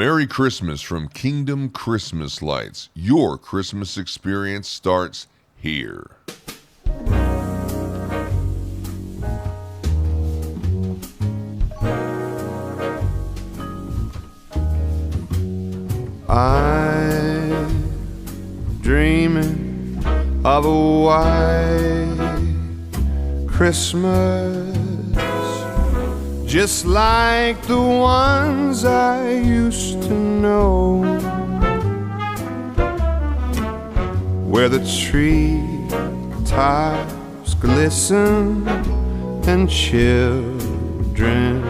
Merry Christmas from Kingdom Christmas Lights. Your Christmas experience starts here. I'm dreaming of a white Christmas, just like the ones I used to know, where the tree tops glisten and children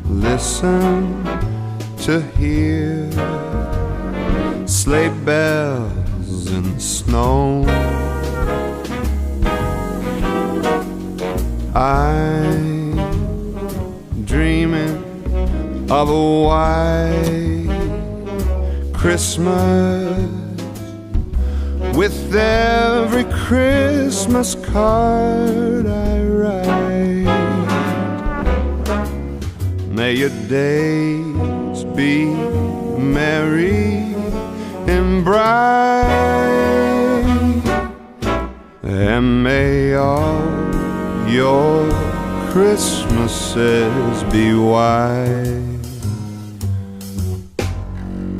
listen to hear sleigh bells in the snow. I'm dreaming of a white Christmas, with every Christmas card I write. May your days be merry and bright, and may all your Christmases be white.